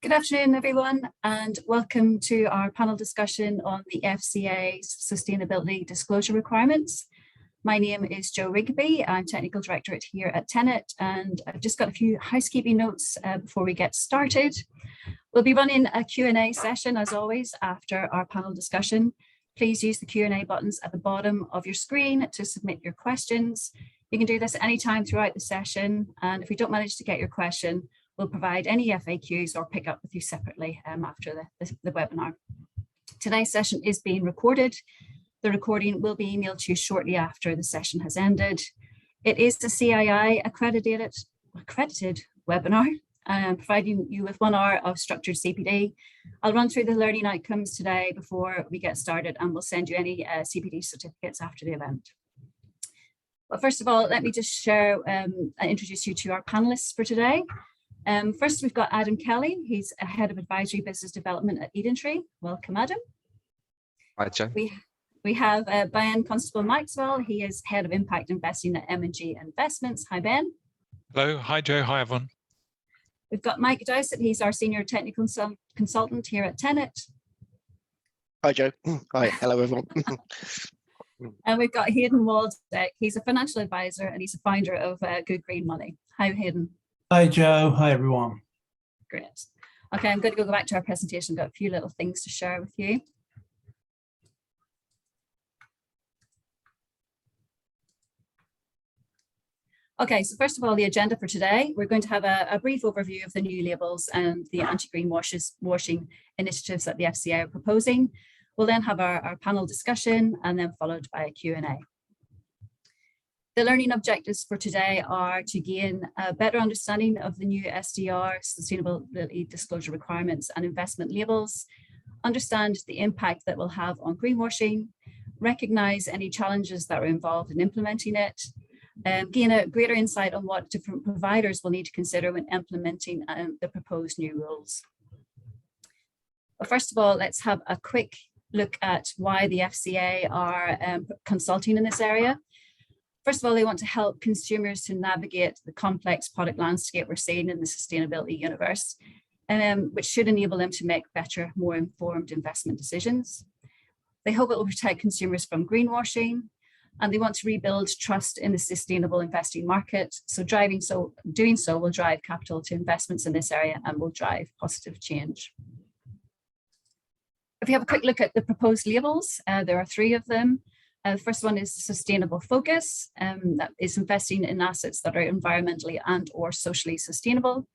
Good afternoon, everyone, and welcome to our panel discussion on the FCA Sustainability Disclosure Requirements. My name is Jo Rigby. I'm Technical Director here at Tenet, and I've just got a few housekeeping notes before we get started. We'll be running a Q&A session, as always, after our panel discussion. Please use the Q&A buttons at the bottom of your screen to submit your questions. You can do this anytime throughout the session, and if we don't manage to get your question, we'll provide any FAQs or pick up with you separately after the webinar. Today's session is being recorded. The recording will be emailed to you shortly after the session has ended. It is the CII accredited webinar, providing you with 1 hour of structured CPD. I'll run through the learning outcomes today before we get started, and we'll send you any CPD certificates after the event. But first of all, let me just share and introduce you to our panelists for today. First, we've got Adam Kelly. He's a Head of Advisory Business Development at Edentree. Welcome, Adam. Hi, Jo. We have Ben Constable-Maxwell. He is Head of Impact Investing at M&G Investments. Hi, Ben. Hello. Hi, Jo. Hi, everyone. We've got Mike Dowsett. He's our Senior Technical Consultant here at Tenet. Hi, Jo. Hi. Hello, everyone. And we've got Hayden Waldeck. He's a financial advisor and he's a founder of Good Green Money. Hi, Hayden. Hi, Jo. Hi, everyone. Great. Okay, I'm going to go back to our presentation. Got a few little things to share with you. Okay, so first of all, the agenda for today, we're going to have a brief overview of the new labels and the anti-greenwashing initiatives that the FCA are proposing. We'll then have our panel discussion and then followed by a Q&A. The learning objectives for today are to gain a better understanding of the new SDR, Sustainability Disclosure Requirements and investment labels, understand the impact that will have on greenwashing, recognize any challenges that are involved in implementing it, gain a greater insight on what different providers will need to consider when implementing the proposed new rules. But first of all, let's have a quick look at why the FCA are consulting in this area. First of all, they want to help consumers to navigate the complex product landscape we're seeing in the sustainability universe, which should enable them to make better, more informed investment decisions. They hope it will protect consumers from greenwashing, and they want to rebuild trust in the sustainable investing market. So doing so will drive capital to investments in this area and will drive positive change. If you have a quick look at the proposed labels, there are 3 of them. The first one is sustainable focus, that is investing in assets that are environmentally and or socially sustainable.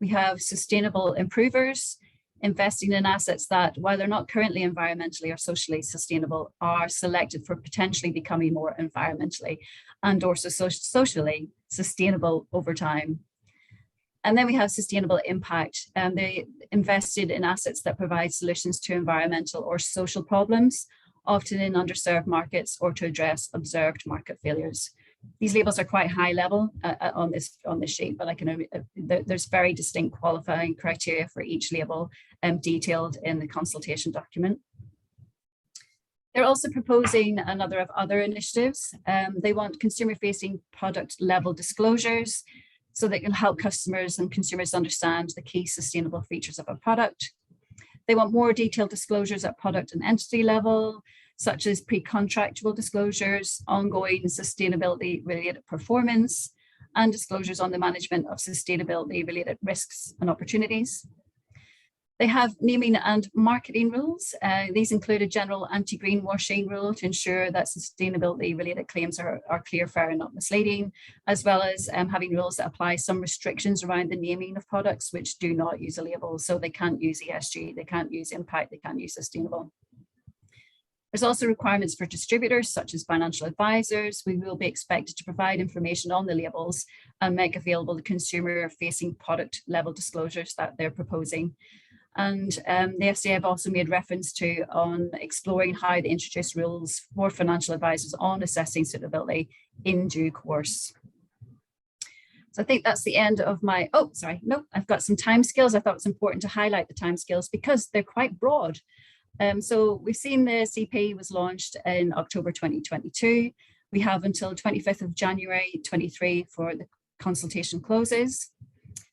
We have sustainable improvers, investing in assets that, while they're not currently environmentally or socially sustainable, are selected for potentially becoming more environmentally and or socially sustainable over time. And then we have sustainable impact. They invested in assets that provide solutions to environmental or social problems, often in underserved markets or to address observed market failures. These labels are quite high level on this sheet, but there's very distinct qualifying criteria for each label detailed in the consultation document. They're also proposing a number of other initiatives. They want consumer-facing product level disclosures so they can help customers and consumers understand the key sustainable features of a product. They want more detailed disclosures at product and entity level, such as pre-contractual disclosures, ongoing sustainability-related performance, and disclosures on the management of sustainability-related risks and opportunities. They have naming and marketing rules. These include a general anti-greenwashing rule to ensure that sustainability-related claims are clear, fair, and not misleading, as well as having rules that apply some restrictions around the naming of products which do not use a label. So they can't use ESG, they can't use impact, they can't use sustainable. There's also requirements for distributors, such as financial advisors. We will be expected to provide information on the labels and make available the consumer-facing product level disclosures that they're proposing. And the FCA have also made reference to on exploring how they introduce rules for financial advisors on assessing suitability in due course. So I think that's the end of my, I've got some timescales. I thought it was important to highlight the timescales because they're quite broad. So we've seen the CP was launched in October 2022. We have until 25th of January 23 for the consultation closes.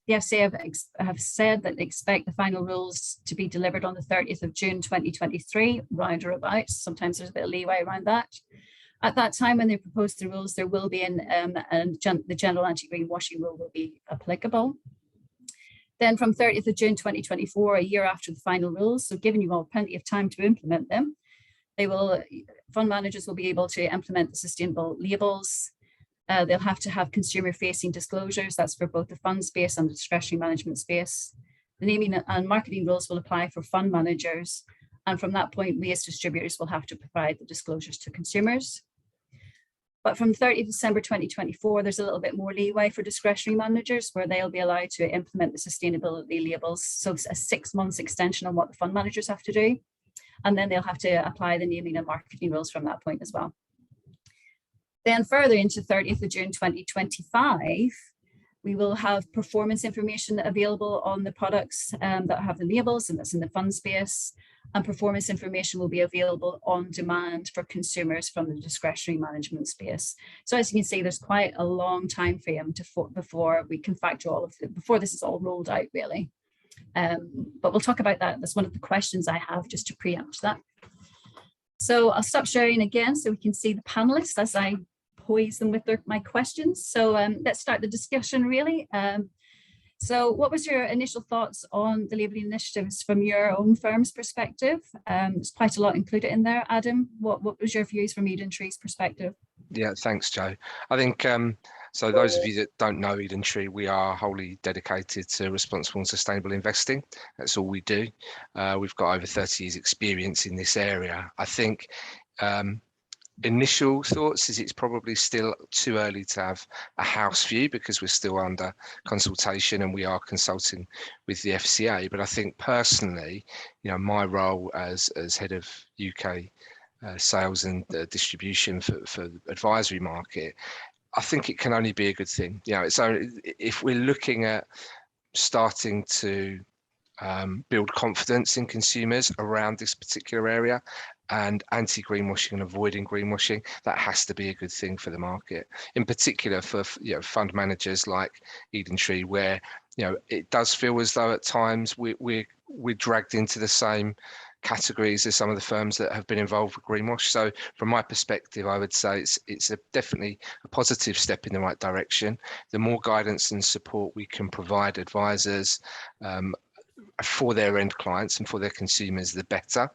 The FCA have said that they expect the final rules to be delivered on the 30th of June 2023, round or about. Sometimes there's a bit of leeway around that. At that time, when they propose the rules, there will be the general anti-greenwashing rule will be applicable. Then from 30th of June 2024, a year after the final rules, so giving you all plenty of time to implement them, fund managers will be able to implement the sustainable labels. They'll have to have consumer-facing disclosures. That's for both the fund space and the discretionary management space. The naming and marketing rules will apply for fund managers. And from that point, we as distributors will have to provide the disclosures to consumers. But from 30th December 2024, there's a little bit more leeway for discretionary managers where they'll be allowed to implement the sustainability labels. So a 6 months extension on what the fund managers have to do. And then they'll have to apply the naming and marketing rules from that point as well. Then further into 30th of June 2025, we will have performance information available on the products that have the labels, and that's in the fund space. And performance information will be available on demand for consumers from the discretionary management space. So as you can see, there's quite a long time frame before we can factor all of it, before this is all rolled out, really. But we'll talk about that. That's one of the questions I have, just to preempt that. So I'll stop sharing again so we can see the panelists as I poise them with my questions. So let's start the discussion, really. So what was your initial thoughts on the labelling initiatives from your own firm's perspective? There's quite a lot included in there. Adam, what was your views from Eden Tree's perspective? Yeah, thanks, Joe. I think, so those of you that don't know Eden Tree, we are wholly dedicated to responsible and sustainable investing. That's all we do. We've got over 30 years experience in this area. I think initial thoughts is it's probably still too early to have a house view because we're still under consultation and we are consulting with the FCA. But I think personally, my role as head of UK sales and distribution for the advisory market, I think it can only be a good thing. So if we're looking at starting to build confidence in consumers around this particular area and anti-greenwashing and avoiding greenwashing, that has to be a good thing for the market, in particular for fund managers like Eden Tree, where it does feel as though at times we're dragged into the same categories as some of the firms that have been involved with greenwash. So from my perspective, I would say it's definitely a positive step in the right direction. The more guidance and support we can provide advisors for their end clients and for their consumers, the better.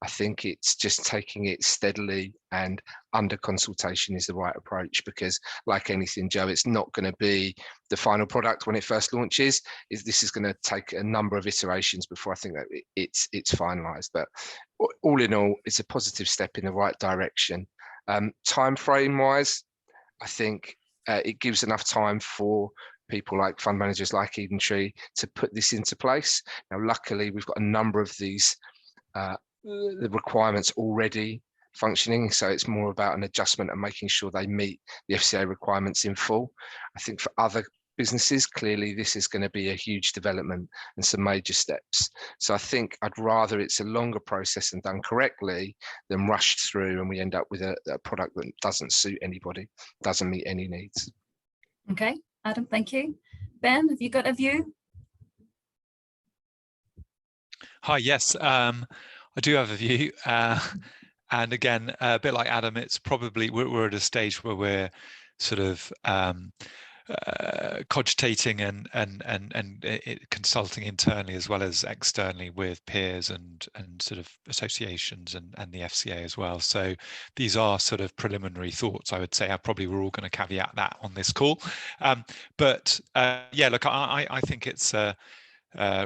I think it's just taking it steadily and under consultation is the right approach, because like anything, Joe, it's not going to be the final product when it first launches. This is going to take a number of iterations before I think that it's finalized. But all in all, it's a positive step in the right direction. Time frame wise, I think it gives enough time for people like fund managers like Eden Tree to put this into place. Now, luckily, we've got a number of these the requirements already functioning, so it's more about an adjustment and making sure they meet the FCA requirements in full. I think for other businesses, clearly this is going to be a huge development and some major steps. So I think I'd rather it's a longer process and done correctly than rushed through and we end up with a product that doesn't suit anybody, doesn't meet any needs. Okay. Adam, thank you. Ben, have you got a view? Hi, yes, I do have a view. And again, a bit like Adam, it's probably, we're at a stage where we're sort of cogitating and consulting internally as well as externally with peers and sort of associations and the FCA as well. So these are sort of preliminary thoughts, I would say. We're all going to caveat that on this call. But yeah, look, I think it's a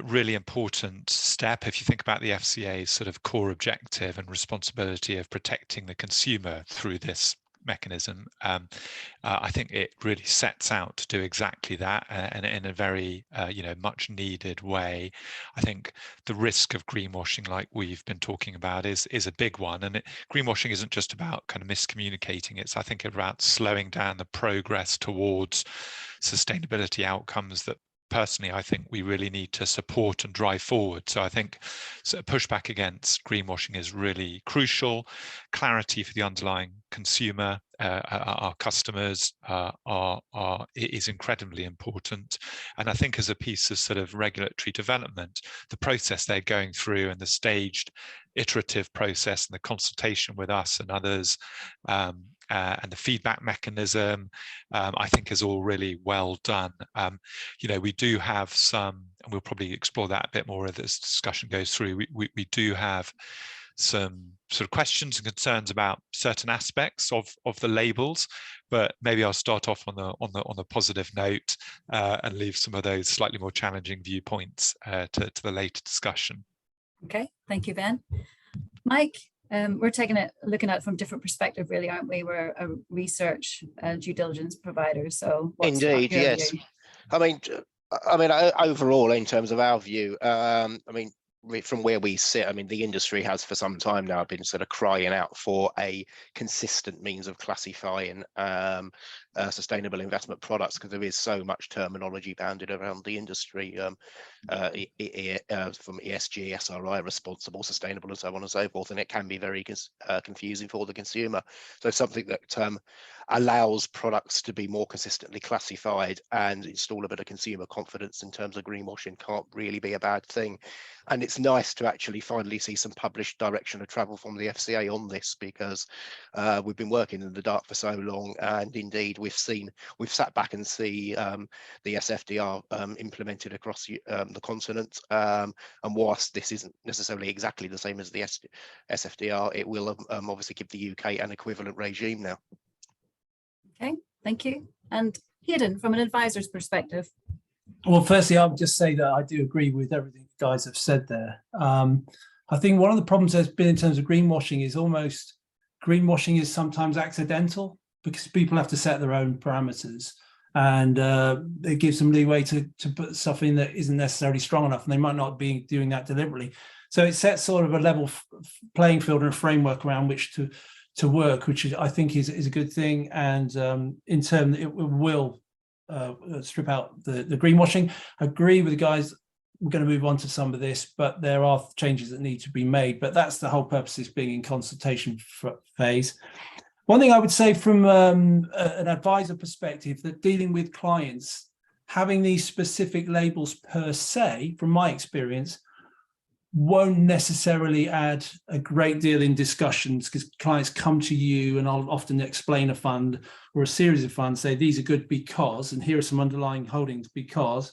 really important step if you think about the FCA's sort of core objective and responsibility of protecting the consumer through this mechanism. I think it really sets out to do exactly that, and in a very much needed way. I think the risk of greenwashing, like we've been talking about, is a big one, and greenwashing isn't just about kind of miscommunicating. It's, I think, about slowing down the progress towards sustainability outcomes that personally, I think we really need to support and drive forward. So I think pushback against greenwashing is really crucial. Clarity for the underlying consumer, our customers, is incredibly important. And I think as a piece of sort of regulatory development, the process they're going through and the staged iterative process and the consultation with us and others, and the feedback mechanism, I think is all really well done. We do have some, and we'll probably explore that a bit more as this discussion goes through. We do have some sort of questions and concerns about certain aspects of the labels, but maybe I'll start off on the positive note and leave some of those slightly more challenging viewpoints to the later discussion. Okay, thank you, Ben. Mike, we're looking at it from a different perspective, really, aren't we? We're a research due diligence provider. So Indeed, yes. view? I mean, overall, in terms of our view, from where we sit, the industry has for some time now been sort of crying out for a consistent means of classifying sustainable investment products, because there is so much terminology banded around the industry, from ESG, SRI, responsible, sustainable, and so on and so forth, and it can be very confusing for the consumer. So something that allows products to be more consistently classified and install a bit of consumer confidence in terms of greenwashing can't really be a bad thing. And it's nice to actually finally see some published direction of travel from the FCA on this, because we've been working in the dark for so long, and indeed we've sat back and see the SFDR implemented across the continent, and whilst this isn't necessarily exactly the same as the SFDR, it will obviously give the UK an equivalent regime now. Okay, thank you. And Hayden, from an advisor's perspective. Well, firstly, I would just say that I do agree with everything you guys have said there. I think one of the problems there's been in terms of greenwashing is sometimes accidental, because people have to set their own parameters, and it gives them leeway to put stuff in that isn't necessarily strong enough, and they might not be doing that deliberately. So it sets sort of a level playing field and a framework around which to work, which I think is a good thing. And in turn, it will strip out the greenwashing. I agree with the guys. We're going to move on to some of this, but there are changes that need to be made. But that's the whole purpose of being in consultation phase. One thing I would say from an advisor perspective, that dealing with clients, having these specific labels per se, from my experience, won't necessarily add a great deal in discussions, because clients come to you and I'll often explain a fund or a series of funds, say these are good because, and here are some underlying holdings because,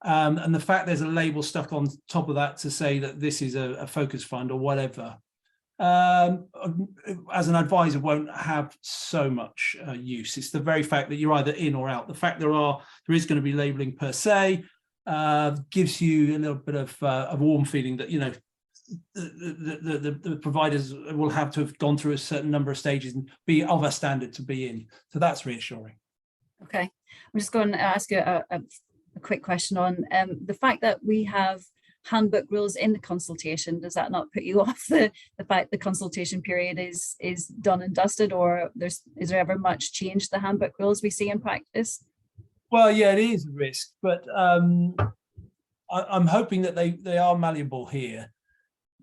and the fact there's a label stuck on top of that to say that this is a focus fund or whatever, as an advisor won't have so much use. It's the very fact that you're either in or out. The fact there is going to be labeling per se gives you a little bit of a warm feeling that, the providers will have to have gone through a certain number of stages and be of a standard to be in. So that's reassuring. Okay, I'm just going to ask you a quick question on the fact that we have handbook rules in the consultation. Does that not put you off the fact the consultation period is done and dusted, or is there ever much change to the handbook rules we see in practice? Well, yeah, it is a risk, but I'm hoping that they are malleable here.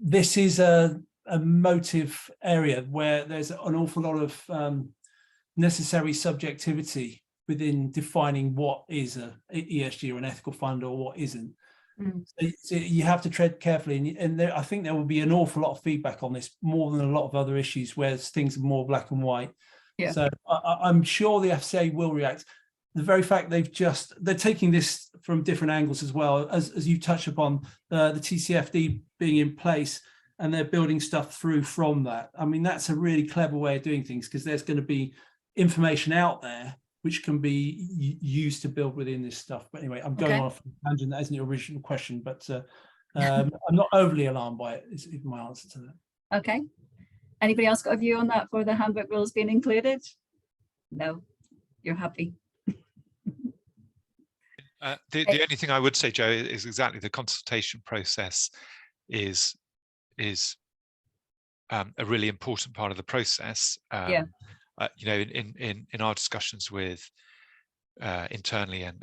This is a motive area where there's an awful lot of necessary subjectivity within defining what is a ESG or an ethical fund or what isn't. So you have to tread carefully, and I think there will be an awful lot of feedback on this, more than a lot of other issues where things are more black and white. Yeah. So I'm sure the FCA will react. The very fact they're taking this from different angles as well, as you touch upon, the TCFD being in place, and they're building stuff through from that. I mean, that's a really clever way of doing things, because there's going to be information out there which can be used to build within this stuff. But anyway, I'm going off on a tangent. That isn't the original question, but I'm not overly alarmed by it, is my answer to that. Okay. Anybody else got a view on that for the handbook rules being included? No, you're happy. The only thing I would say, Joe, is exactly the consultation process is a really important part of the process. In our discussions with internally and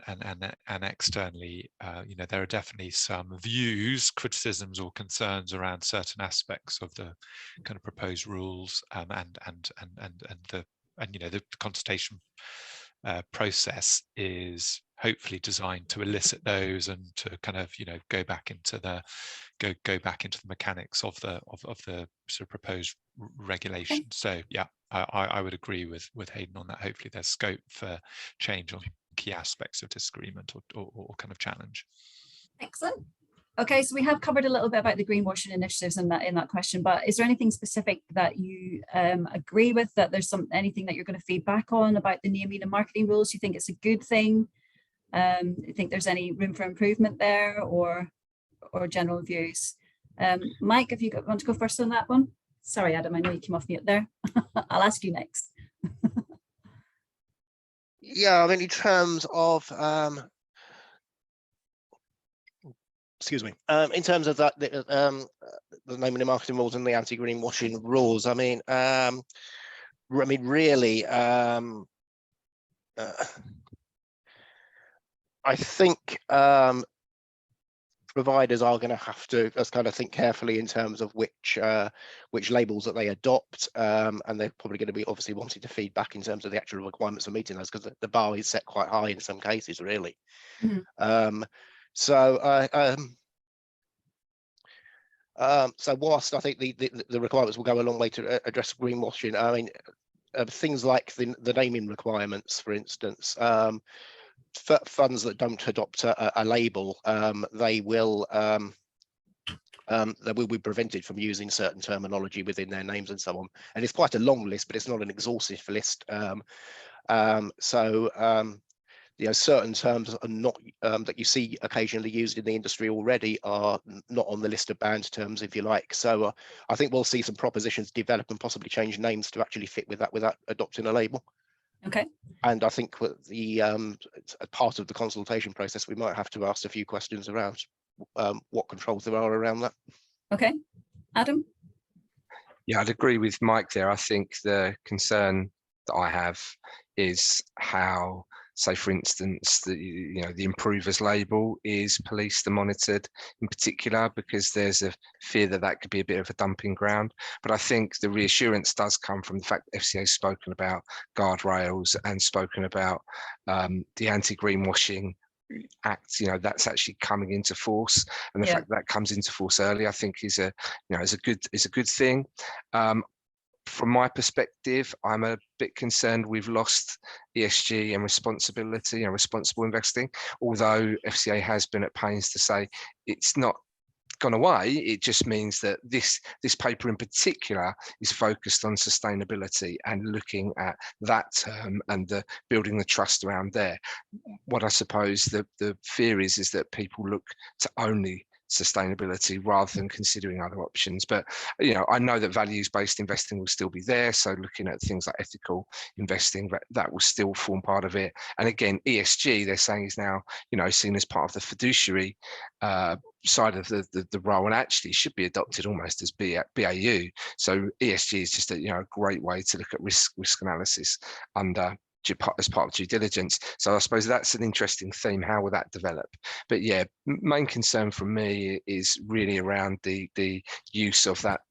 externally, you know, there are definitely some views, criticisms, or concerns around certain aspects of the kind of proposed rules, and you know, the consultation process is hopefully designed to elicit those and to kind of, you know, go back into the mechanics of the sort of proposed regulation. So yeah, I would agree with Hayden on that. Hopefully there's scope for change on key aspects of disagreement or kind of challenge. Excellent. Okay, so we have covered a little bit about the greenwashing initiatives in that question, but is there anything specific that you agree with, that there's anything that you're going to feed back on about the naming and marketing rules? You think it's a good thing? You think there's any room for improvement there, or general views? Mike, if you want to go first on that one. Sorry, Adam, I know you came off mute there. I'll ask you next. Yeah, I mean, in terms of excuse me, in terms of that, the naming and marketing rules and the anti-greenwashing rules, I mean, really, I think providers are going to have to just kind of think carefully in terms of which labels that they adopt, and they're probably going to be obviously wanting to feed back in terms of the actual requirements for meeting those, because the bar is set quite high in some cases, really. Mm-hmm. So whilst I think the requirements will go a long way to address greenwashing, I mean, things like the naming requirements, for instance, funds that don't adopt a label, they will be prevented from using certain terminology within their names and so on. And it's quite a long list, but it's not an exhaustive list. You know, certain terms are not that you see occasionally used in the industry already are not on the list of banned terms, if you like. So I think we'll see some propositions develop and possibly change names to actually fit with that without adopting a label. Okay. And I think the part of the consultation process, we might have to ask a few questions around what controls there are around that. Okay, Adam? Yeah, I'd agree with Mike there. I think the concern that I have is how, say, for instance, the improvers label is policed and monitored in particular, because there's a fear that that could be a bit of a dumping ground. But I think the reassurance does come from the fact that FCA has spoken about guardrails and spoken about the anti-greenwashing Act. You know, that's actually coming into force, and the fact that comes into force early, I think, is a good thing. From my perspective, I'm a bit concerned we've lost ESG and responsibility and responsible investing, although FCA has been at pains to say it's not gone away. It just means that this paper in particular is focused on sustainability and looking at that term and building the trust around there. What I suppose the fear is that people look to only sustainability rather than considering other options. But you know, I know that values-based investing will still be there, so looking at things like ethical investing, that will still form part of it. And again, ESG, they're saying, is now, you know, seen as part of the fiduciary side of the role, and actually should be adopted almost as BAU. So ESG is just a great way to look at risk analysis as part of due diligence. So I suppose that's an interesting theme. How will that develop? But yeah, main concern from me is really around the use of that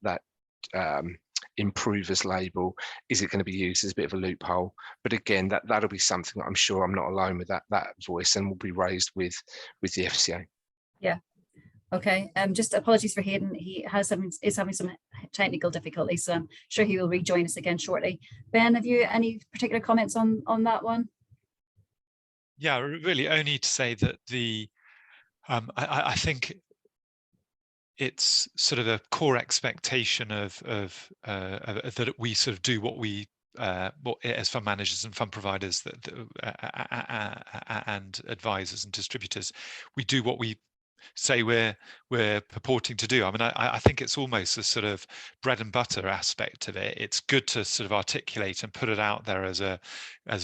improvers label. Is it going to be used as a bit of a loophole? But again, that'll be something that I'm sure I'm not alone with that voice, and will be raised with the FCA. Yeah. Okay. Just apologies for Hayden. He is having some technical difficulties, so I'm sure he will rejoin us again shortly. Ben, have you any particular comments on that one? Yeah, really only to say that I think it's sort of a core expectation of that we sort of do what we as fund managers and fund providers and advisors and distributors, we do what we say we're purporting to do. I mean, I think it's almost a sort of bread and butter aspect of it. It's good to sort of articulate and put it out there as a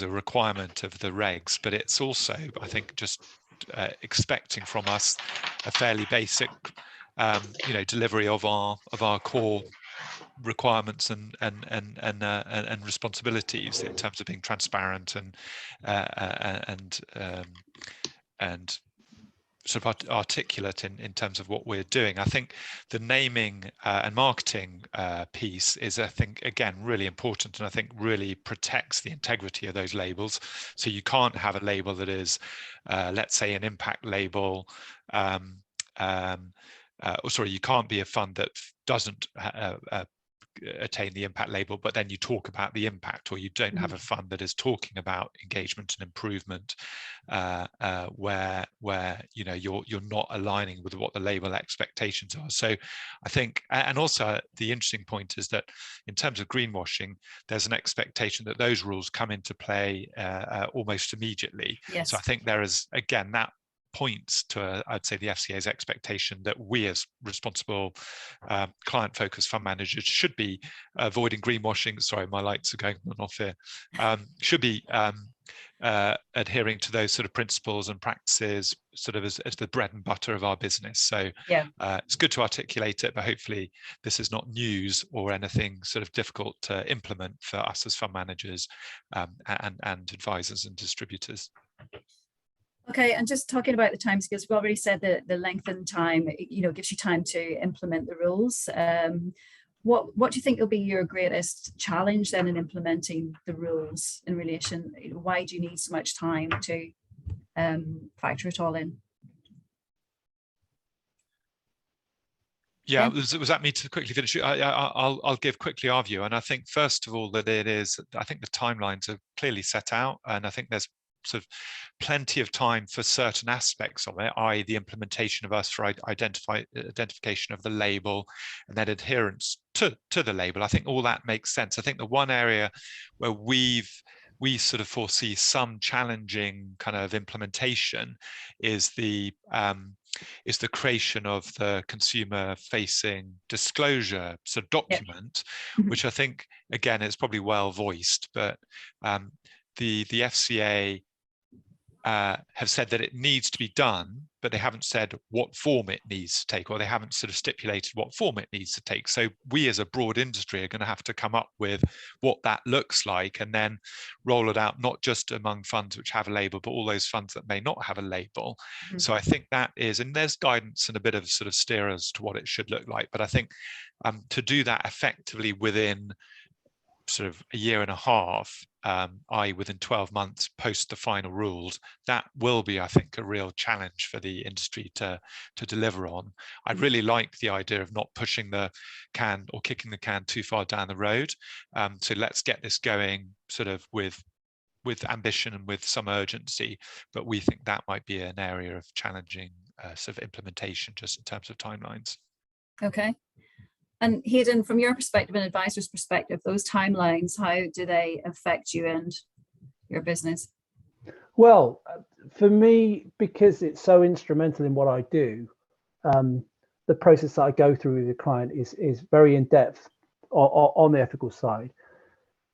requirement of the regs, but it's also, I think, just expecting from us a fairly basic delivery of our core requirements and responsibilities in terms of being transparent and sort of articulate in terms of what we're doing. I think the naming and marketing piece is, I think, again, really important, and I think really protects the integrity of those labels. So you can't have a label that is, let's say, an impact label. You can't be a fund that doesn't attain the impact label, but then you talk about the impact, or you don't have a fund that is talking about engagement and improvement, where you're not aligning with what the label expectations are. So I think, and also the interesting point is that in terms of greenwashing, there's an expectation that those rules come into play almost immediately. Yes. So I think there is, again, that points to, I'd say, the FCA's expectation that we as responsible client-focused fund managers should be avoiding greenwashing. Sorry, my lights are going on off here. Should be adhering to those sort of principles and practices sort of as the bread and butter of our business. So yeah, it's good to articulate it, but hopefully this is not news or anything sort of difficult to implement for us as fund managers and advisors and distributors. Okay, and just talking about the timescales, we've already said that the lengthened time, gives you time to implement the rules. What do you think will be your greatest challenge then in implementing the rules in relation? Why do you need so much time to factor it all in? Yeah, was that me to quickly finish? I'll give quickly our view, and I think first of all that I think the timelines are clearly set out, and I think there's sort of plenty of time for certain aspects of it, i.e. the implementation of us for identification of the label and then adherence to the label. I think all that makes sense. I think the one area where we sort of foresee some challenging kind of implementation is the creation of the consumer-facing disclosure sort of document, which I think, again, is probably well voiced, but the FCA have said that it needs to be done, but they haven't said what form it needs to take, or they haven't sort of stipulated what form it needs to take. So we as a broad industry are going to have to come up with what that looks like and then roll it out, not just among funds which have a label, but all those funds that may not have a label. So I think that is, and there's guidance and a bit of sort of steer as to what it should look like. But I think to do that effectively within sort of a year and a half, i.e. within 12 months post the final rules, that will be, I think, a real challenge for the industry to deliver on. I really like the idea of not pushing the can or kicking the can too far down the road. So let's get this going sort of with ambition and with some urgency, but we think that might be an area of challenging sort of implementation just in terms of timelines. Okay. And Hayden, from your perspective, an advisor's perspective, those timelines, how do they affect you and your business? Well, for me, because it's so instrumental in what I do, the process that I go through with the client is very in depth on the ethical side.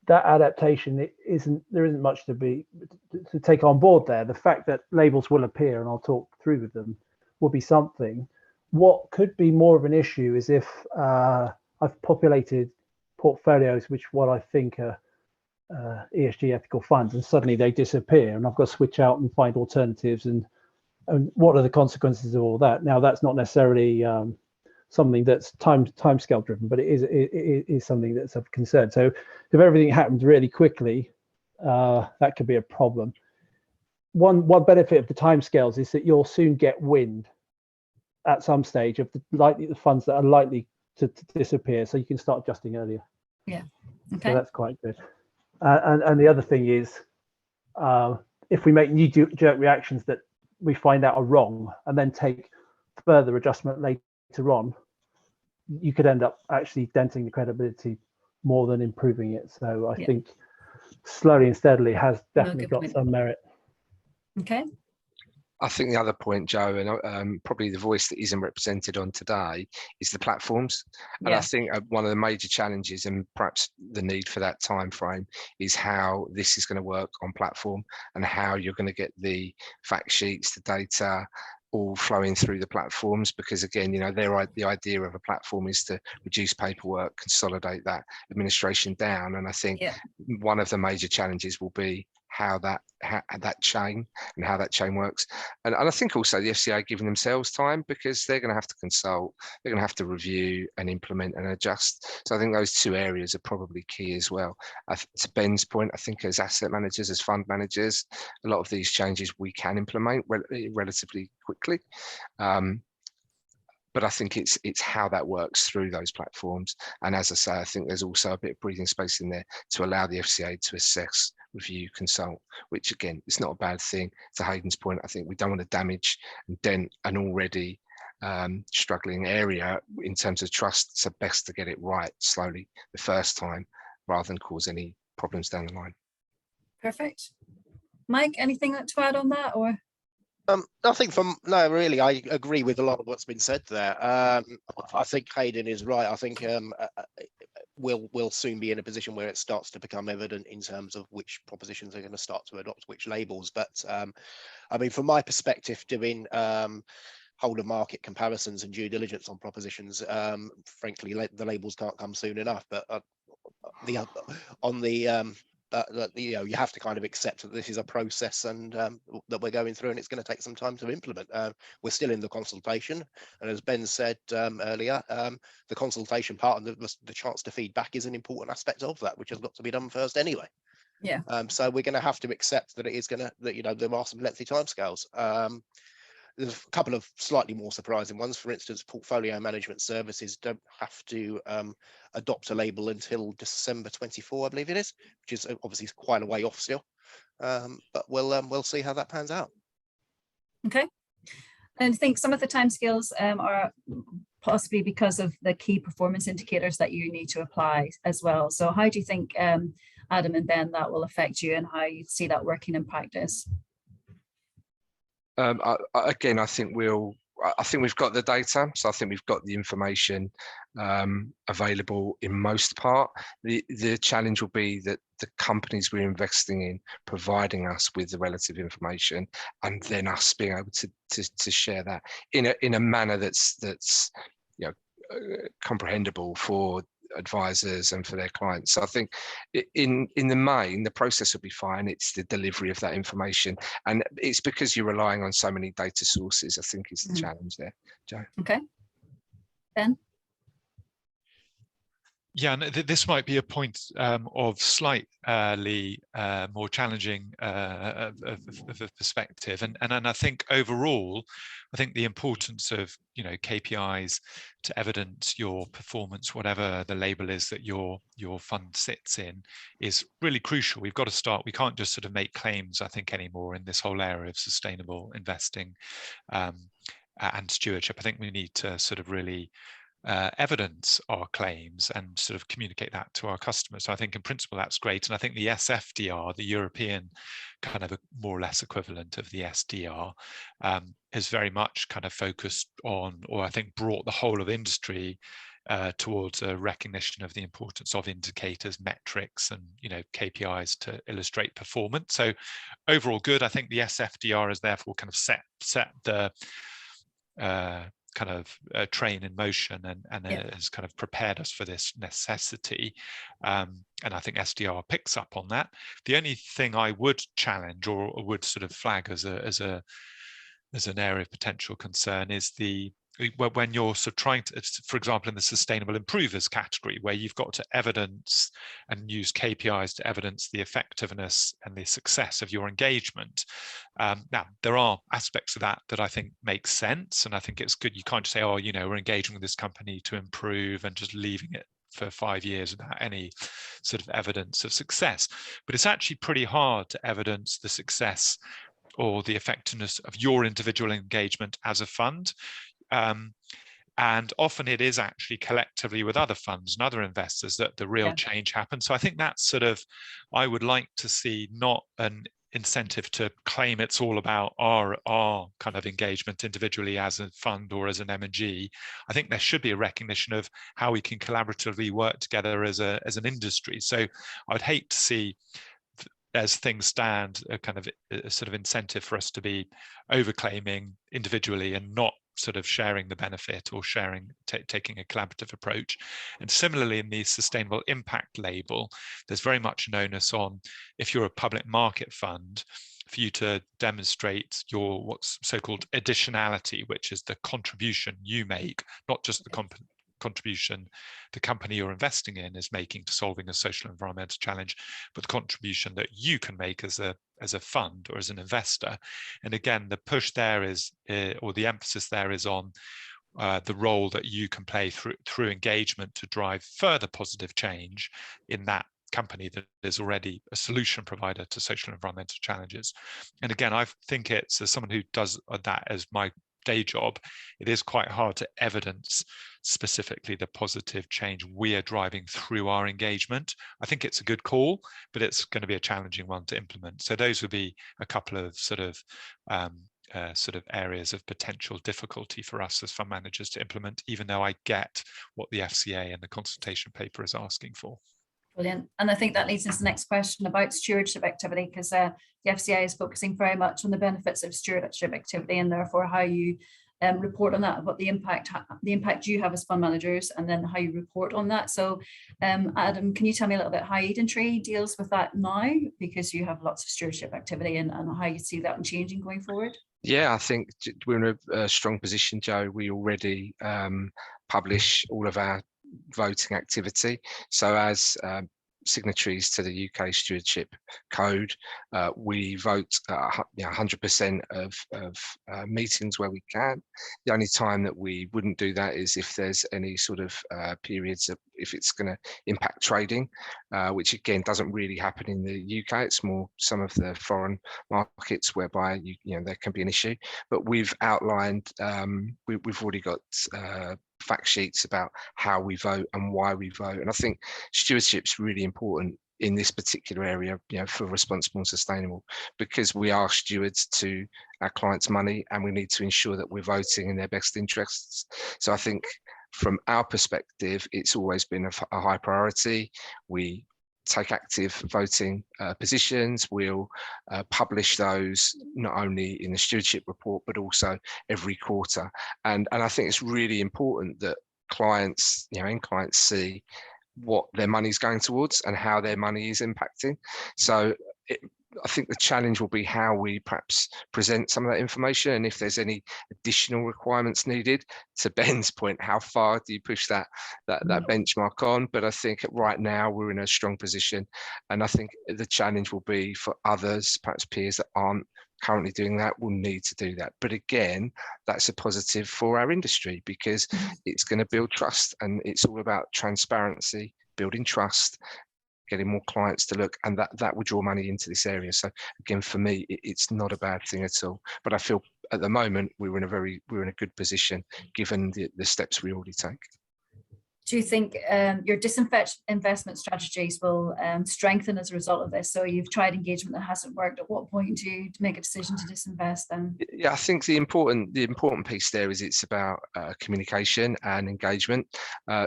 That adaptation, there isn't much to take on board there. The fact that labels will appear, and I'll talk through with them, will be something. What could be more of an issue is if I've populated portfolios which what I think are ESG ethical funds, and suddenly they disappear, and I've got to switch out and find alternatives, and what are the consequences of all that? Now, that's not necessarily something that's timescale driven, but it is something that's of concern. So if everything happens really quickly, that could be a problem. One benefit of the timescales is that you'll soon get wind at some stage of the funds that are likely to disappear, so you can start adjusting earlier. Yeah. Okay. So that's quite good. And the other thing is, if we make knee-jerk reactions that we find out are wrong, and then take further adjustment later on, you could end up actually denting the credibility more than improving it. So I think slowly and steadily has definitely got some merit. Okay. I think the other point, Joe, and probably the voice that isn't represented on today, is the platforms. And I think one of the major challenges, and perhaps the need for that time frame, is how this is going to work on platform and how you're going to get the fact sheets, the data, all flowing through the platforms, because again, you know, the idea of a platform is to reduce paperwork, consolidate that administration down. And I think one of the major challenges will be how that chain works. And I think also the FCA giving themselves time, because they're going to have to consult, they're going to have to review and implement and adjust. So I think those two areas are probably key as well. To Ben's point, I think as asset managers, as fund managers, a lot of these changes we can implement relatively quickly. But I think it's how that works through those platforms. And as I say, I think there's also a bit of breathing space in there to allow the FCA to assess, review, consult, which again, it's not a bad thing. To Hayden's point, I think we don't want to damage and dent an already struggling area in terms of trust. So best to get it right slowly the first time rather than cause any problems down the line. Perfect. Mike, anything to add on that, or? Nothing no, really. I agree with a lot of what's been said there. I think Hayden is right. I think we'll soon be in a position where it starts to become evident in terms of which propositions are going to start to adopt which labels. But I mean, from my perspective, doing whole of market comparisons and due diligence on propositions, frankly, the labels can't come soon enough. But you know, you have to kind of accept that this is a process and that we're going through, and it's going to take some time to implement. We're still in the consultation, and as Ben said earlier, the consultation part and the chance to feedback is an important aspect of that, which has got to be done first anyway. Yeah. So we're going to have to accept that it is going to, that, you know, there are some lengthy timescales. There's a couple of slightly more surprising ones. For instance, portfolio management services don't have to adopt a label until December 24, I believe it is, which is obviously quite a way off still. But we'll see how that pans out. Okay. And I think some of the timescales are possibly because of the key performance indicators that you need to apply as well. So how do you think, Adam and Ben, that will affect you, and how you see that working in practice? Again, I think we've got the data, so I think we've got the information available in most part. The challenge will be that the companies we're investing in providing us with the relative information, and then us being able to share that in a manner that's you know comprehensible for advisors and for their clients. So I think in the main, the process will be fine. It's the delivery of that information, and it's because you're relying on so many data sources, I think, is the challenge there, Joe. Okay. Ben? Yeah, and this might be a point of slightly more challenging of a perspective, and I think overall, I think the importance of, you know, KPIs to evidence your performance, whatever the label is that your fund sits in, is really crucial. We've got to start. We can't just sort of make claims, I think, anymore in this whole area of sustainable investing and stewardship. I think we need to sort of really evidence our claims and sort of communicate that to our customers. So I think in principle that's great, and I think the SFDR, the European kind of a more or less equivalent of the SDR, has very much kind of focused on, or I think brought the whole of industry towards a recognition of the importance of indicators, metrics, and, you know, KPIs to illustrate performance. So overall good. I think the SFDR has therefore kind of set the kind of train in motion, and has kind of prepared us for this necessity, and I think SDR picks up on that. The only thing I would challenge or would sort of flag as an area of potential concern is when you're sort of trying to, for example, in the sustainable improvers category, where you've got to evidence and use KPIs to evidence the effectiveness and the success of your engagement. Now, there are aspects of that I think make sense, and I think it's good. You can't just say, oh, you know, we're engaging with this company to improve and just leaving it for 5 years without any sort of evidence of success. But it's actually pretty hard to evidence the success or the effectiveness of your individual engagement as a fund. And often it is actually collectively with other funds and other investors that the real change happens. So I think that's sort of, I would like to see not an incentive to claim it's all about our kind of engagement individually as a fund or as an M&G. I think there should be a recognition of how we can collaboratively work together as an industry. So I would hate to see as things stand, a kind of a sort of incentive for us to be overclaiming individually and not sort of sharing the benefit or taking a collaborative approach. And similarly, in the sustainable impact label, there's very much an onus on, if you're a public market fund, for you to demonstrate your what's so-called additionality, which is the contribution you make, not just the contribution the company you're investing in is making to solving a social environmental challenge, but the contribution that you can make as a fund or as an investor. And again, the push there is, or the emphasis there is on the role that you can play through engagement to drive further positive change in that company that is already a solution provider to social and environmental challenges. And again, I think it's, as someone who does that as my day job, it is quite hard to evidence specifically the positive change we are driving through our engagement. I think it's a good call, but it's going to be a challenging one to implement. So those would be a couple of sort of areas of potential difficulty for us as fund managers to implement, even though I get what the FCA and the consultation paper is asking for. Brilliant. And I think that leads us to the next question about stewardship activity, because the FCA is focusing very much on the benefits of stewardship activity, and therefore how you report on that, what the impact you have as fund managers, and then how you report on that. So Adam, can you tell me a little bit how Edentree deals with that now, because you have lots of stewardship activity, and how you see that changing going forward? Yeah, I think we're in a strong position, Joe. We already publish all of our voting activity. So as signatories to the UK Stewardship Code, we vote 100% of meetings where we can. The only time that we wouldn't do that is if there's any sort of periods of, if it's going to impact trading, which again doesn't really happen in the UK. It's more some of the foreign markets whereby there can be an issue. But we've outlined, we've already got fact sheets about how we vote and why we vote. And I think stewardship's really important in this particular area, for responsible and sustainable, because we are stewards to our clients' money, and we need to ensure that we're voting in their best interests. So I think from our perspective, it's always been a high priority. We take active voting positions. We'll publish those not only in the stewardship report, but also every quarter. And I think it's really important that clients, end clients, see what their money's going towards and how their money is impacting. So I think the challenge will be how we perhaps present some of that information, and if there's any additional requirements needed. To Ben's point, how far do you push that benchmark on? But I think right now we're in a strong position, and I think the challenge will be for others, perhaps peers that aren't currently doing that, will need to do that. But again, that's a positive for our industry, because it's going to build trust, and it's all about transparency, building trust, getting more clients to look, and that will draw money into this area. So again, for me, it's not a bad thing at all. But I feel at the moment we're in a good position given the steps we already take. Do you think your disinvestment strategies will strengthen as a result of this? So you've tried engagement that hasn't worked. At what point do you make a decision to disinvest then? Yeah, I think the important piece there is it's about communication and engagement.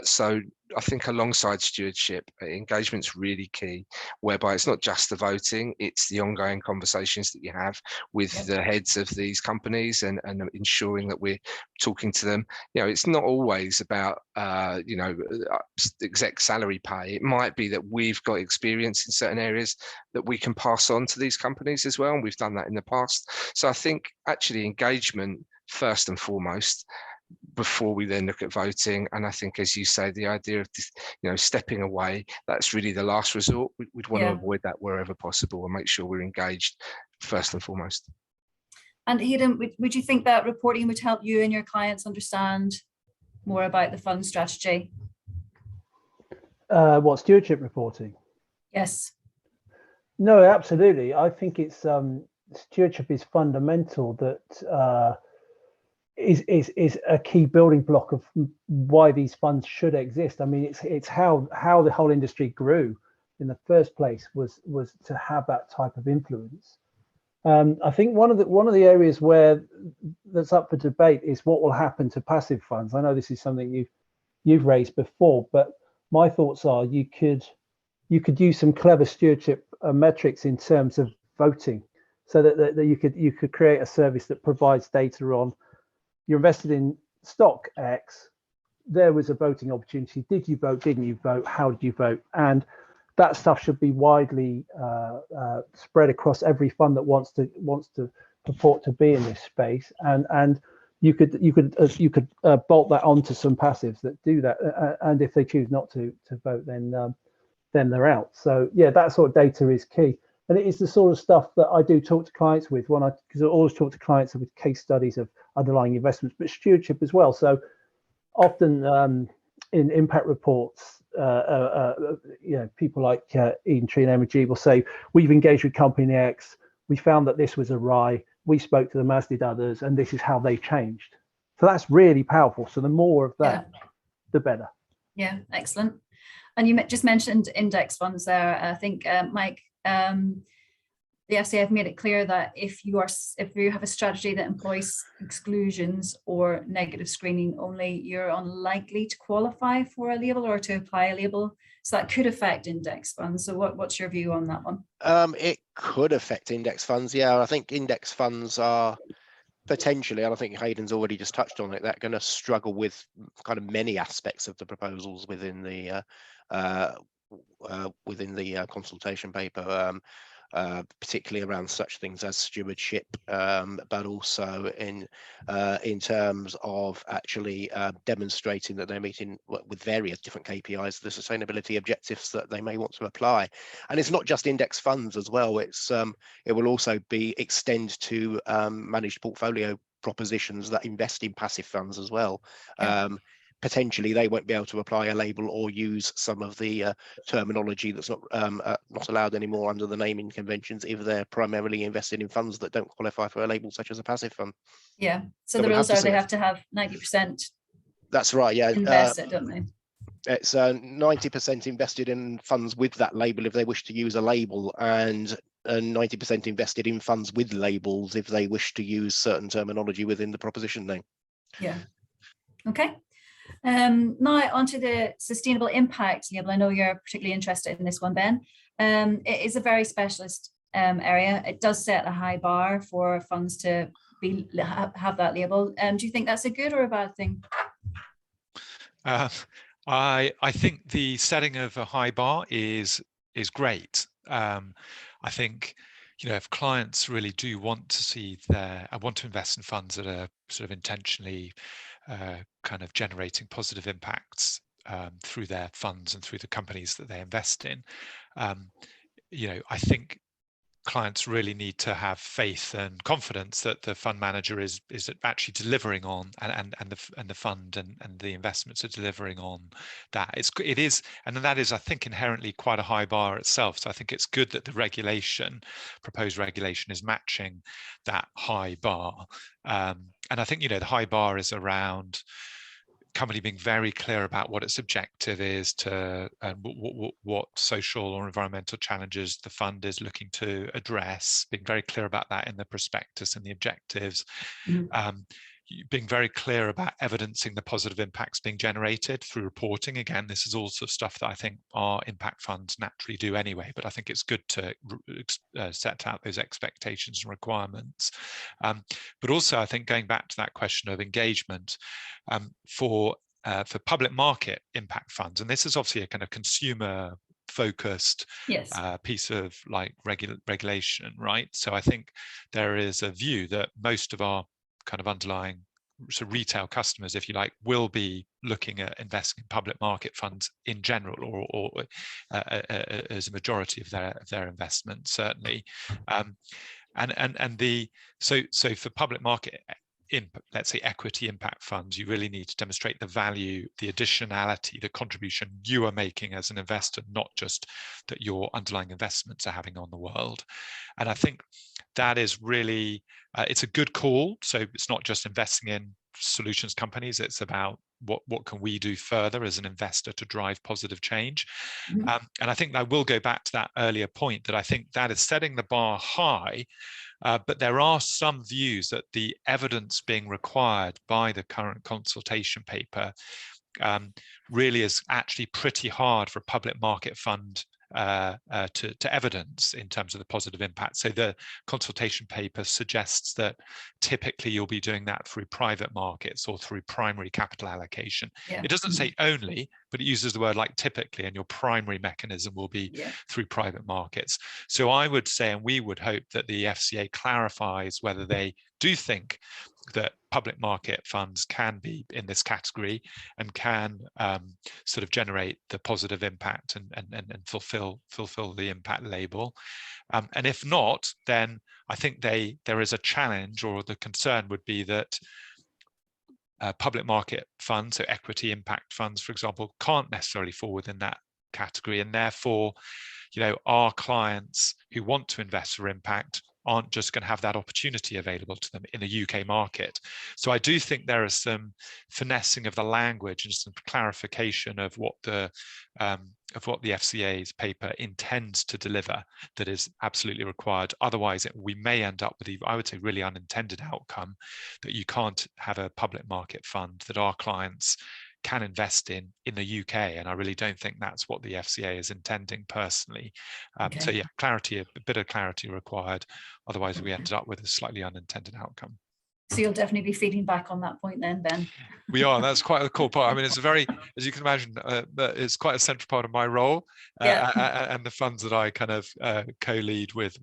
So I think alongside stewardship, engagement's really key, whereby it's not just the voting, it's the ongoing conversations that you have with the heads of these companies, and ensuring that we're talking to them. It's not always about exec salary pay. It might be that we've got experience in certain areas that we can pass on to these companies as well, and we've done that in the past. So I think actually engagement first and foremost, before we then look at voting. And I think, as you say, the idea of stepping away, that's really the last resort. We'd want to avoid that wherever possible, and make sure we're engaged first and foremost. And Aidan, would you think that reporting would help you and your clients understand more about the fund strategy? What, stewardship reporting? Yes. No, absolutely. I think it's stewardship is fundamental. That is a key building block of why these funds should exist. I mean, it's how the whole industry grew in the first place was to have that type of influence. I think one of the areas where that's up for debate is what will happen to passive funds. I know this is something you've raised before, but my thoughts are you could you could use some clever stewardship metrics in terms of voting, so that you could create a service that provides data on, you're invested in stock X, there was a voting opportunity. Did you vote? Didn't you vote? How did you vote? And that stuff should be widely spread across every fund that wants to purport to be in this space. And you could bolt that onto some passives that do that. And if they choose not to vote, then they're out. So yeah, that sort of data is key. And it is the sort of stuff that I do talk to clients with because I always talk to clients with case studies of underlying investments, but stewardship as well. So often in impact reports, people like Eden Tree and MG will say, we've engaged with company X, we found that this was awry, we spoke to them as did others, and this is how they changed. So that's really powerful. So the more of that, the better. Yeah, excellent. And you just mentioned index funds there. I think, Mike, the FCA have made it clear that if you have a strategy that employs exclusions or negative screening only, you're unlikely to qualify for a label or to apply a label. So that could affect index funds. So what's your view on that one? It could affect index funds. Yeah, I think index funds are potentially, and I think Hayden's already just touched on it, they're going to struggle with kind of many aspects of the proposals within the consultation paper. Particularly around such things as stewardship, but also in terms of actually demonstrating that they're meeting with various different KPIs the sustainability objectives that they may want to apply. And it's not just index funds as well. It will also extend to managed portfolio propositions that invest in passive funds as well. Yeah. Potentially they won't be able to apply a label or use some of the terminology that's not allowed anymore under the naming conventions if they're primarily invested in funds that don't qualify for a label such as a passive fund. Yeah, so the rules are they have to have 90%. That's right, yeah. Invested, don't they? It's 90% invested in funds with that label if they wish to use a label, and 90% invested in funds with labels if they wish to use certain terminology within the proposition name. Yeah, okay. Now onto the sustainable impact label. I know you're particularly interested in this one, Ben. It is a very specialist area. It does set a high bar for funds to have that label. Do you think that's a good or a bad thing? I think the setting of a high bar is great. I think, if clients really do want to want to invest in funds that are sort of intentionally kind of generating positive impacts through their funds and through the companies that they invest in, I think clients really need to have faith and confidence that the fund manager is actually delivering on, and the fund and the investments are delivering on that. It is, and that is, I think, inherently quite a high bar itself. So I think it's good that the proposed regulation is matching that high bar. And I think, the high bar is around company being very clear about what its objective is what social or environmental challenges the fund is looking to address, being very clear about that in the prospectus and the objectives. Mm-hmm. Being very clear about evidencing the positive impacts being generated through reporting. Again, this is also stuff that I think our impact funds naturally do anyway, but I think it's good to set out those expectations and requirements. But also, I think going back to that question of engagement, for public market impact funds, and this is obviously a kind of consumer focused piece of regulation, right? So I think there is a view that most of our kind of underlying retail customers, if you like, will be looking at investing in public market funds in general, or as a majority of their investment, certainly. So for public market, let's say equity impact funds, you really need to demonstrate the value, the additionality, the contribution you are making as an investor, not just that your underlying investments are having on the world. And I think that is really, it's a good call. So it's not just investing in solutions companies, it's about what can we do further as an investor to drive positive change. Mm-hmm. And I think I will go back to that earlier point, that I think that is setting the bar high. But there are some views that the evidence being required by the current consultation paper really is actually pretty hard for a public market fund to evidence in terms of the positive impact. So the consultation paper suggests that typically you'll be doing that through private markets or through primary capital allocation. It doesn't say only, but it uses the word like typically, and your primary mechanism will be through private markets. So I would say, and we would hope, that the FCA clarifies whether they do think that public market funds can be in this category and can sort of generate the positive impact and fulfill the impact label. And if not, then I think there is a challenge, or the concern would be that public market funds, so equity impact funds, for example, can't necessarily fall within that category, and therefore, our clients who want to invest for impact aren't just going to have that opportunity available to them in the UK market. So I do think there is some finessing of the language and some clarification of what the FCA's paper intends to deliver that is absolutely required. Otherwise, we may end up with, I would say, really unintended outcome, that you can't have a public market fund that our clients can invest in the UK, and I really don't think that's what the FCA is intending personally. So yeah, a bit of clarity required. Otherwise, we ended up with a slightly unintended outcome. So you'll definitely be feeding back on that point then, Ben. We are. That's quite a cool part. I mean, it's a very, as you can imagine, it's quite a central part of my role, and the funds that I kind of co-lead with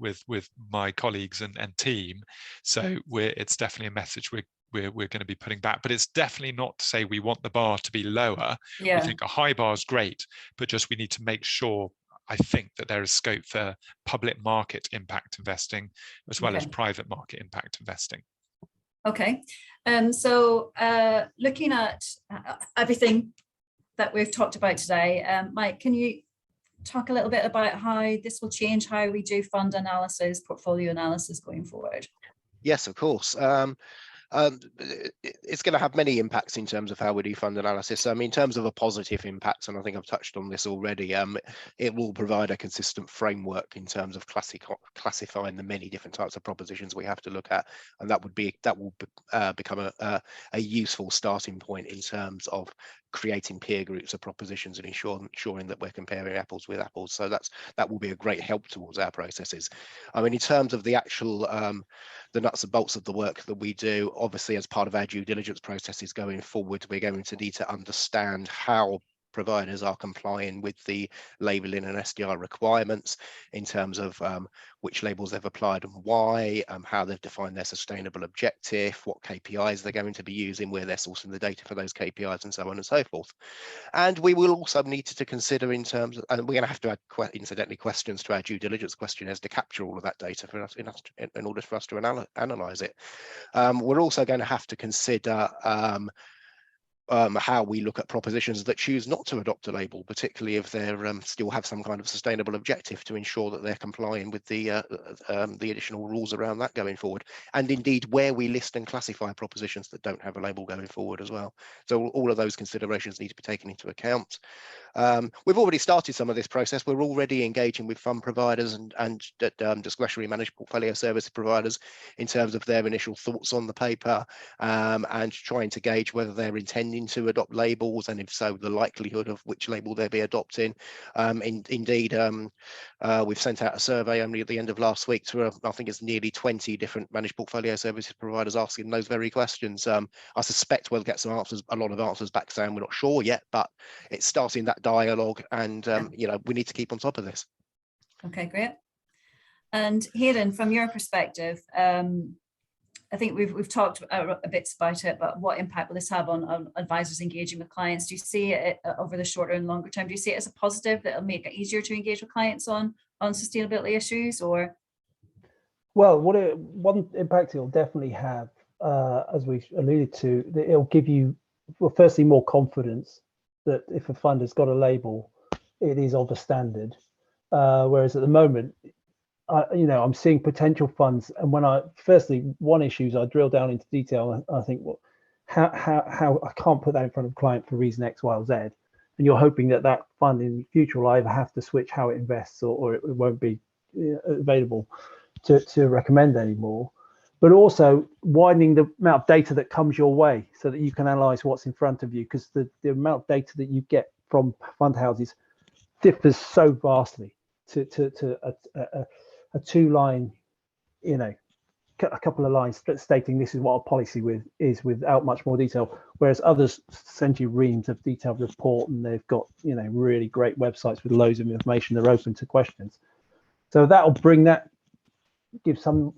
my colleagues and team. So it's definitely a message we're going to be putting back, but it's definitely not to say we want the bar to be lower. We think a high bar is great, but just we need to make sure, I think, that there is scope for public market impact investing as well as private market impact investing. Okay, so looking at everything that we've talked about today, Mike, can you talk a little bit about how this will change how we do fund analysis, portfolio analysis going forward? Yes, of course. It's going to have many impacts in terms of how we do fund analysis. I mean, in terms of a positive impact, and I think I've touched on this already, it will provide a consistent framework in terms of classifying the many different types of propositions we have to look at, and that will become a useful starting point in terms of creating peer groups of propositions and ensuring that we're comparing apples with apples. So that will be a great help towards our processes. I mean, in terms of the actual the nuts and bolts of the work that we do, obviously as part of our due diligence processes going forward, we're going to need to understand how providers are complying with the labelling and SDR requirements in terms of which labels they've applied and why, how they've defined their sustainable objective, what KPIs they're going to be using, where they're sourcing the data for those KPIs, and so on and so forth. And we will also need to consider in terms of, and we're going to have to add incidentally questions to our due diligence questionnaires to capture all of that data for us in order for us to analyze it. We're also going to have to consider how we look at propositions that choose not to adopt a label, particularly if they still have some kind of sustainable objective, to ensure that they're complying with the additional rules around that going forward, and indeed where we list and classify propositions that don't have a label going forward as well. So all of those considerations need to be taken into account. We've already started some of this process. We're already engaging with fund providers and discretionary managed portfolio service providers in terms of their initial thoughts on the paper, and trying to gauge whether they're intending to adopt labels, and if so, the likelihood of which label they'll be adopting. Indeed, we've sent out a survey only at the end of last week to I think it's nearly 20 different managed portfolio services providers asking those very questions. I suspect we'll get some answers, a lot of answers back saying we're not sure yet, but it's starting that dialogue, and we need to keep on top of this. Okay, great. And Hayden, from your perspective, I think we've talked a bit about it, but what impact will this have on advisors engaging with clients? Do you see it over the shorter and longer term? Do you see it as a positive that it'll make it easier to engage with clients on sustainability issues, or? Well, one impact it'll definitely have, as we alluded to, that it'll give you, well, firstly, more confidence that if a fund has got a label, it is of a standard. Whereas at the moment, I'm seeing potential funds, and when one issue is I drill down into detail, and I think, well, how I can't put that in front of a client for reason X, Y, or Z, and you're hoping that fund in the future will either have to switch how it invests, or it won't be available to recommend anymore. But also widening the amount of data that comes your way so that you can analyze what's in front of you, because the amount of data that you get from fund houses differs so vastly. to a two-line, you know, a couple of lines stating this is what our policy is without much more detail, whereas others send you reams of detailed report, and they've got, you know, really great websites with loads of information. They're open to questions, so that'll give some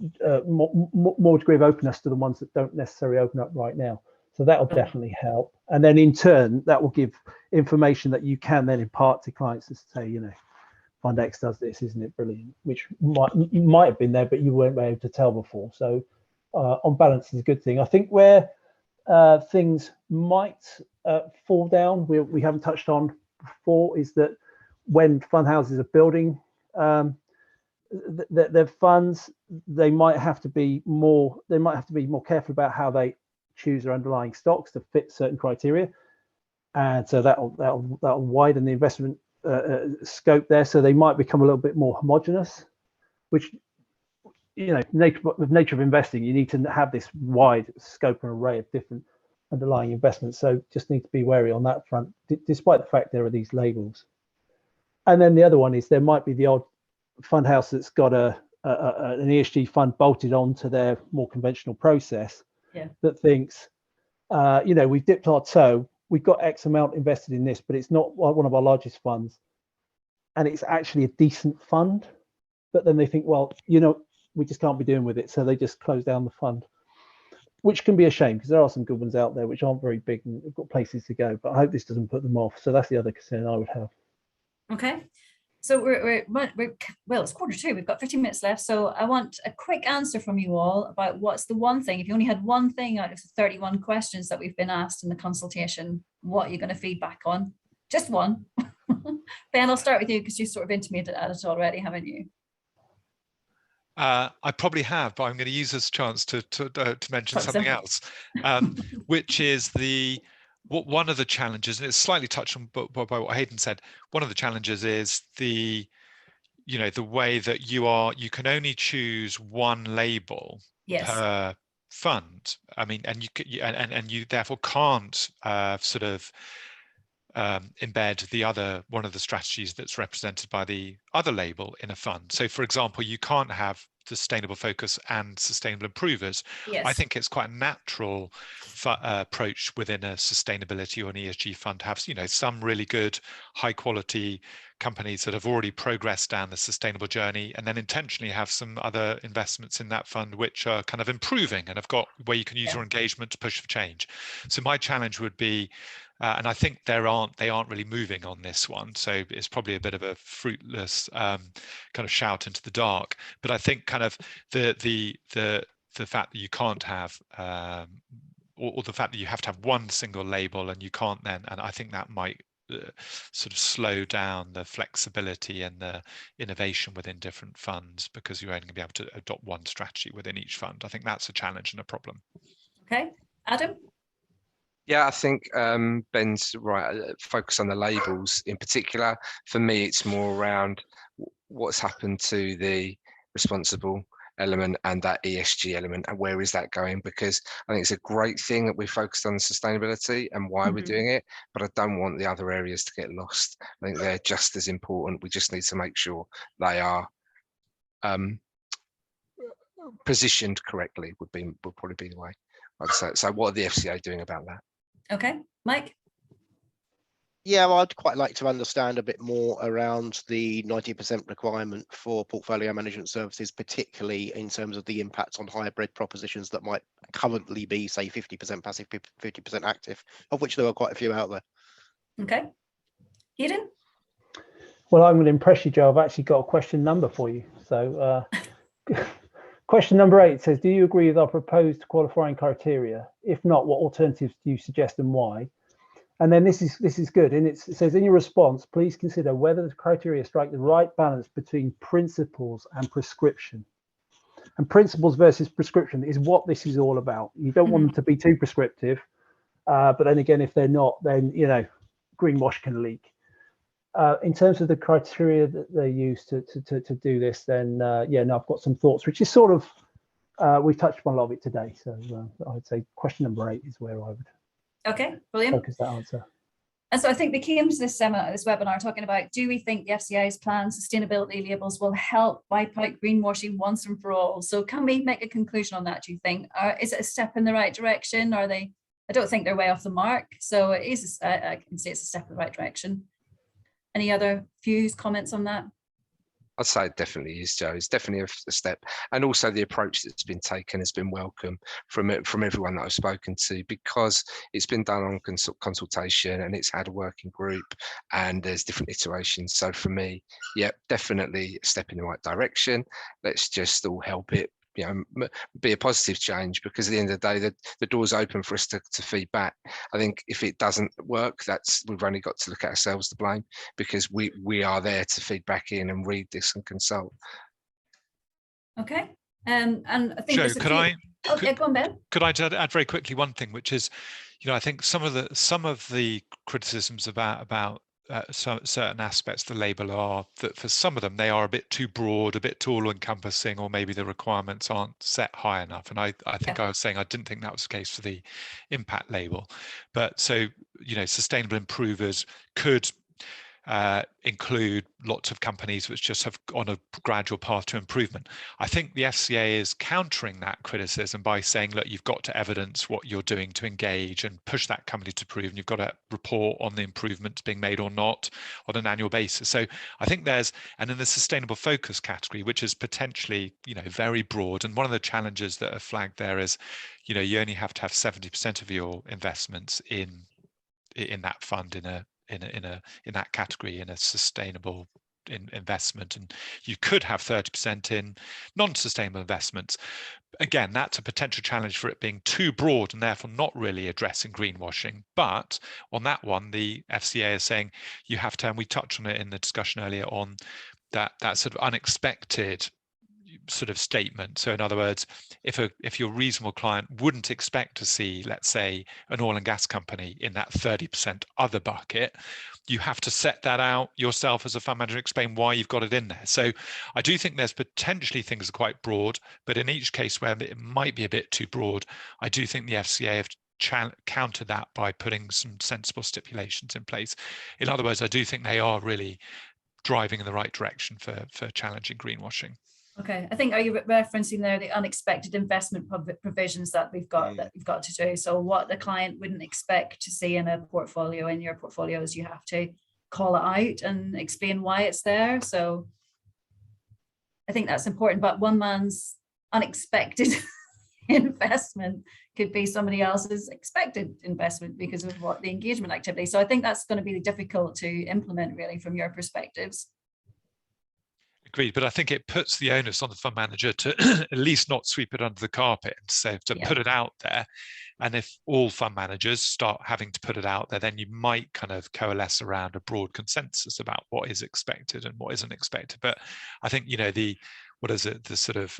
more degree of openness to the ones that don't necessarily open up right now. So that'll definitely help, and then in turn that will give information that you can then impart to clients to say, you know, Fund X does this, isn't it brilliant? Which might have been there, but you weren't able to tell before. So on balance is a good thing. I think where things might fall down, we haven't touched on before, is that when fund houses are building their funds, they might have to be more careful about how they choose their underlying stocks to fit certain criteria, and so that'll widen the investment scope there, so they might become a little bit more homogenous, which, you know, with nature of investing, you need to have this wide scope and array of different underlying investments, so just need to be wary on that front, despite the fact there are these labels. And then the other one is there might be the odd fund house that's got an ESG fund bolted onto their more conventional process, that thinks, you know, we've dipped our toe, we've got X amount invested in this, but it's not one of our largest funds, and it's actually a decent fund. But then they think, well, you know, we just can't be doing with it, so they just close down the fund, which can be a shame because there are some good ones out there which aren't very big and have got places to go. But I hope this doesn't put them off. So that's the other concern I would have. Okay. So we're well, it's 2:15. We've got 15 minutes left. So I want a quick answer from you all about what's the one thing, if you only had one thing out of the 31 questions that we've been asked in the consultation, what you're going to feedback on. Just one. Ben, I'll start with you because you sort of intimated at it already, haven't you? I probably have, but I'm going to use this chance to mention something else, which is one of the challenges, and it's slightly touched on by what Hayden said. One of the challenges is the way that you can only choose one label per fund. I mean, and you therefore can't sort of embed one of the strategies that's represented by the other label in a fund. So, for example, you can't have sustainable focus and sustainable improvers. I think it's quite a natural approach within a sustainability or an ESG fund to have, you know, some really good high quality companies that have already progressed down the sustainable journey, and then intentionally have some other investments in that fund which are kind of improving and have got where you can use your engagement to push for change. So my challenge would be, and I think they aren't really moving on this one, so it's probably a bit of a fruitless kind of shout into the dark. But I think kind of the fact that you can't have or the fact that you have to have one single label and you can't then, and I think that might sort of slow down the flexibility and the innovation within different funds, because you're only going to be able to adopt one strategy within each fund. I think that's a challenge and a problem. Okay, Adam? Yeah, I think Ben's right. Focus on the labels in particular. For me, it's more around what's happened to the responsible element and that ESG element, and where is that going? Because I think it's a great thing that we're focused on sustainability and why we're doing it, but I don't want the other areas to get lost. I think they're just as important. We just need to make sure they are positioned correctly. Would probably be the way I'd say. So what are the FCA doing about that? Okay, Mike? Yeah, well, I'd quite like to understand a bit more around the 90% requirement for portfolio management services, particularly in terms of the impact on hybrid propositions that might currently be, say, 50% passive, 50% active, of which there are quite a few out there. Okay. Hayden? Well, I'm going to impress you, Joe. I've actually got a question number for you. So question number 8 says, do you agree with our proposed qualifying criteria? If not, what alternatives do you suggest and why? And then this is good. And it says, in your response, please consider whether the criteria strike the right balance between principles and prescription. And principles versus prescription is what this is all about. You don't want them to be too prescriptive. But then again, if they're not, then, you know, greenwash can leak. In terms of the criteria that they use to do this, then yeah, no, I've got some thoughts, which is sort of, we've touched upon a lot of it today. So I would say question number 8 is where I would focus that answer. And so I think we came to this webinar talking about, do we think the FCA's planned sustainability labels will help wipe out greenwashing once and for all? So can we make a conclusion on that, do you think? Is it a step in the right direction? Are they, I don't think they're way off the mark. So it is, I can say it's a step in the right direction. Any other views, comments on that? I'd say it definitely is, Joe. It's definitely a step, and also the approach that's been taken has been welcome from everyone that I've spoken to, because it's been done on consultation and it's had a working group and there's different iterations. So for me, yeah, definitely a step in the right direction. Let's just all help it, you know, be a positive change, because at the end of the day, the door's open for us to feedback. I think if it doesn't work, we've only got to look at ourselves to blame, because we are there to feed back in and read this and consult. Okay, and I think Joe, go on, Ben. Could I add very quickly one thing, which is, you know, I think some of the criticisms about certain aspects of the label are that for some of them they are a bit too broad, a bit too all-encompassing, or maybe the requirements aren't set high enough. And I think I was saying I didn't think that was the case for the impact label. But so, you know, sustainable improvers could include lots of companies which just have on a gradual path to improvement. I think the FCA is countering that criticism by saying, look, you've got to evidence what you're doing to engage and push that company to prove, and you've got to report on the improvements being made or not on an annual basis. So I think and in the sustainable focus category, which is potentially, you know, very broad, and one of the challenges that are flagged there is, you know, you only have to have 70% of your investments in that fund in that category in a sustainable investment, and you could have 30% in non-sustainable investments. Again, that's a potential challenge for it being too broad and therefore not really addressing greenwashing. But on that one, the FCA is saying you have to, and we touched on it in the discussion earlier, on that sort of unexpected sort of statement. So in other words, if your reasonable client wouldn't expect to see, let's say, an oil and gas company in that 30% other bucket, you have to set that out yourself as a fund manager, explain why you've got it in there. So I do think there's potentially things are quite broad, but in each case where it might be a bit too broad, I do think the FCA have countered that by putting some sensible stipulations in place. In other words, I do think they are really driving in the right direction for challenging greenwashing. Okay, I think, are you referencing there the unexpected investment provisions that we've got to do? So what the client wouldn't expect to see in a portfolio, in your portfolios, you have to call it out and explain why it's there. So I think that's important, but one man's unexpected investment could be somebody else's expected investment because of what the engagement activity. So I think that's going to be difficult to implement, really, from your perspectives. Agreed, but I think it puts the onus on the fund manager to at least not sweep it under the carpet, so to put it out there. And if all fund managers start having to put it out there, then you might kind of coalesce around a broad consensus about what is expected and what isn't expected. But I think, you know, the sort of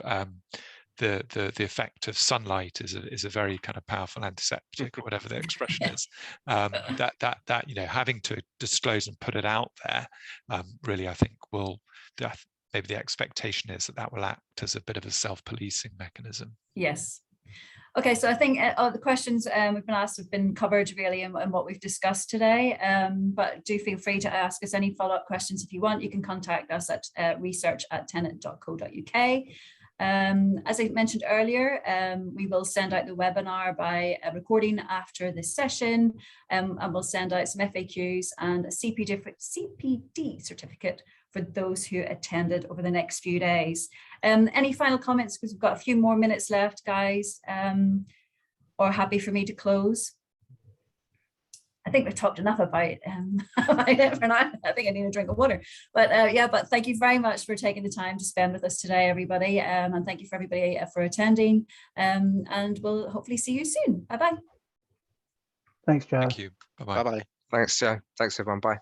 the effect of sunlight is a very kind of powerful antiseptic, or whatever the expression is. That you know, having to disclose and put it out there, really, I think maybe the expectation is that will act as a bit of a self-policing mechanism. Yes. Okay, so I think the questions we've been asked have been covered really in what we've discussed today, but do feel free to ask us any follow-up questions if you want. You can contact us at research@tenet.co.uk. As I mentioned earlier, we will send out the webinar by a recording after this session, and we'll send out some FAQs and a CPD certificate for those who attended over the next few days. Any final comments, because we've got a few more minutes left, guys, or happy for me to close? I think we've talked enough about it for now. I think I need a drink of water. But but thank you very much for taking the time to spend with us today, everybody. And thank you for everybody for attending. And we'll hopefully see you soon. Bye-bye. Thanks, Joe. Thank you. Bye-bye. Bye-bye. Thanks, Joe. Thanks, everyone. Bye.